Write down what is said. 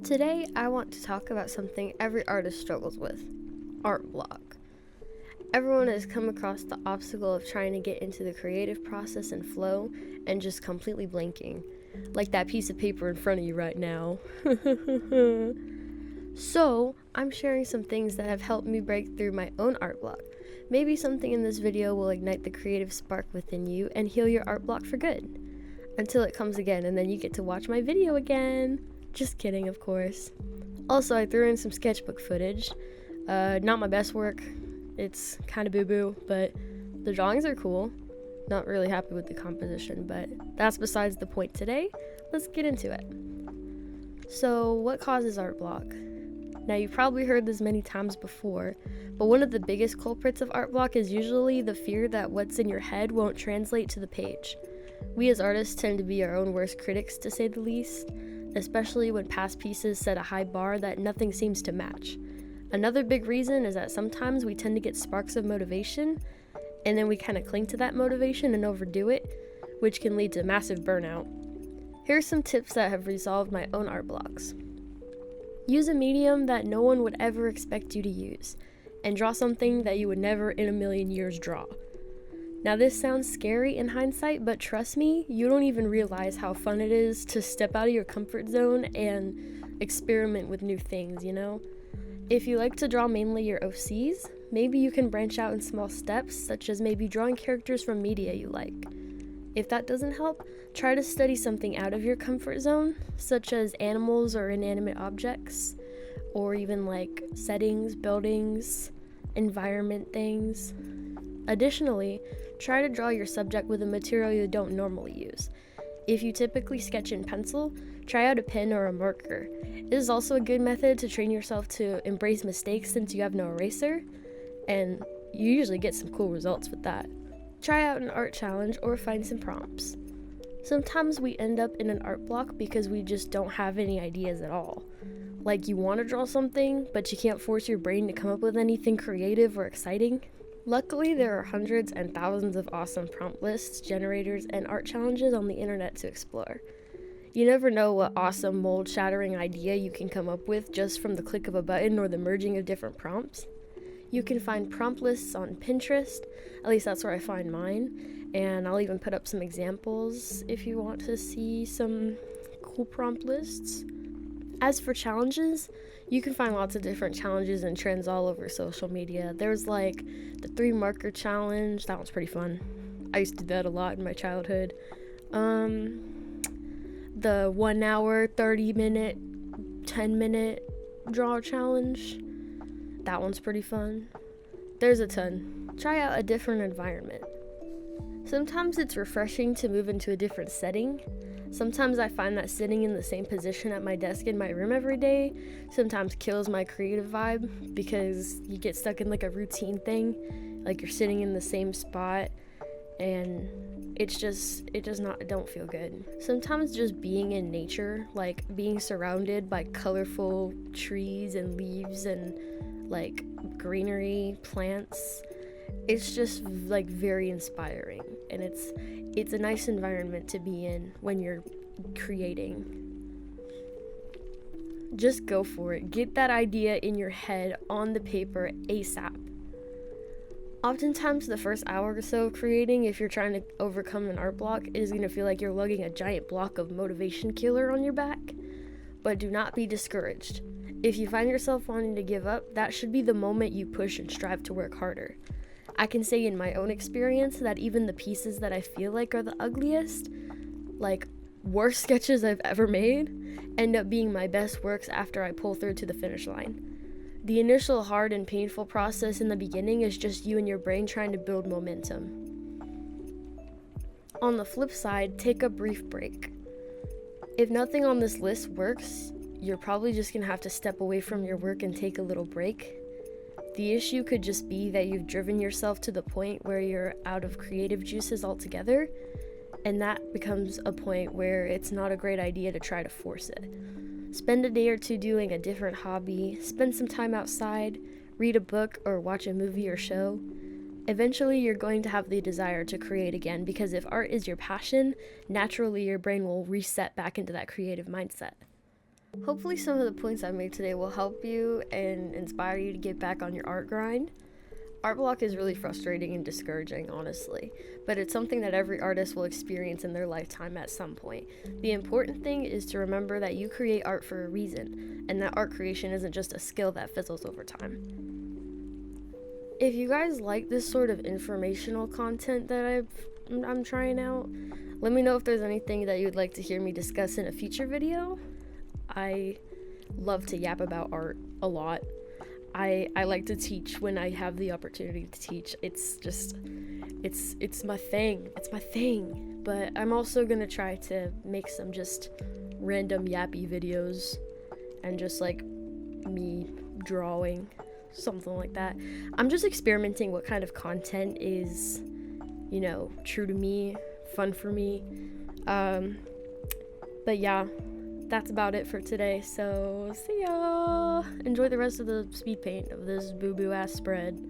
Today, I want to talk about something every artist struggles with: art block. Everyone has come across the obstacle of trying to get into the creative process and flow and just completely blanking, like that piece of paper in front of you right now. So, I'm sharing some things that have helped me break through my own art block. Maybe something in this video will ignite the creative spark within you and heal your art block for good. Until it comes again, and then you get to watch my video again. Just kidding, of course. Also, I threw in some sketchbook footage. Not my best work. It's kind of boo-boo, but the drawings are cool. Not really happy with the composition, but that's besides the point today. Let's get into it. So, what causes art block? Now, you've probably heard this many times before, but one of the biggest culprits of art block is usually the fear that what's in your head won't translate to the page. We as artists tend to be our own worst critics, to say the least, especially when past pieces set a high bar that nothing seems to match. Another big reason is that sometimes we tend to get sparks of motivation, and then we kind of cling to that motivation and overdo it, which can lead to massive burnout. Here are some tips that have resolved my own art blocks. Use a medium that no one would ever expect you to use, and draw something that you would never in a million years draw. Now, this sounds scary in hindsight, but trust me, you don't even realize how fun it is to step out of your comfort zone and experiment with new things, you know? If you like to draw mainly your OCs, maybe you can branch out in small steps, such as maybe drawing characters from media you like. If that doesn't help, try to study something out of your comfort zone, such as animals or inanimate objects, or even like settings, buildings, environment things. Additionally, try to draw your subject with a material you don't normally use. If you typically sketch in pencil, try out a pen or a marker. It is also a good method to train yourself to embrace mistakes since you have no eraser, and you usually get some cool results with that. Try out an art challenge or find some prompts. Sometimes we end up in an art block because we just don't have any ideas at all. Like, you want to draw something, but you can't force your brain to come up with anything creative or exciting. Luckily, there are hundreds and thousands of awesome prompt lists, generators, and art challenges on the internet to explore. You never know what awesome mold-shattering idea you can come up with just from the click of a button or the merging of different prompts. You can find prompt lists on Pinterest, at least that's where I find mine, and I'll even put up some examples if you want to see some cool prompt lists. As for challenges, you can find lots of different challenges and trends all over social media. There's like the 3 marker challenge, that one's pretty fun. I used to do that a lot in my childhood. The 1 hour, 30 minute, 10 minute draw challenge, that one's pretty fun. There's a ton. Try out a different environment. Sometimes it's refreshing to move into a different setting. Sometimes I find that sitting in the same position at my desk in my room every day sometimes kills my creative vibe because you get stuck in like a routine thing, like you're sitting in the same spot, and it don't feel good. Sometimes just being in nature, like being surrounded by colorful trees and leaves and like greenery, plants, it's just like very inspiring, and it's a nice environment to be in when you're creating. Just go for it. Get that idea in your head on the paper ASAP. Oftentimes the first hour or so of creating, if you're trying to overcome an art block, is going to feel like you're lugging a giant block of motivation killer on your back. But do not be discouraged. If you find yourself wanting to give up, that should be the moment you push and strive to work harder. I can say in my own experience that even the pieces that I feel like are the ugliest, like worst sketches I've ever made, end up being my best works after I pull through to the finish line. The initial hard and painful process in the beginning is just you and your brain trying to build momentum. On the flip side, take a brief break. If nothing on this list works, you're probably just gonna have to step away from your work and take a little break. The issue could just be that you've driven yourself to the point where you're out of creative juices altogether, and that becomes a point where it's not a great idea to try to force it. Spend a day or two doing a different hobby, spend some time outside, read a book or watch a movie or show. Eventually, you're going to have the desire to create again, because if art is your passion, naturally your brain will reset back into that creative mindset. Hopefully some of the points I made today will help you and inspire you to get back on your art grind. Art block is really frustrating and discouraging, honestly, but it's something that every artist will experience in their lifetime at some point. The important thing is to remember that you create art for a reason, and that art creation isn't just a skill that fizzles over time. If you guys like this sort of informational content that I'm trying out, let me know if there's anything that you'd like to hear me discuss in a future video. I love to yap about art a lot. I like to teach when I have the opportunity to teach. It's just, it's my thing. It's my thing. But I'm also gonna try to make some just random yappy videos and just like me drawing, something like that. I'm just experimenting what kind of content is, you know, true to me, fun for me. But yeah, that's about it for today, so see ya! Enjoy the rest of the speed paint of this boo-boo ass spread.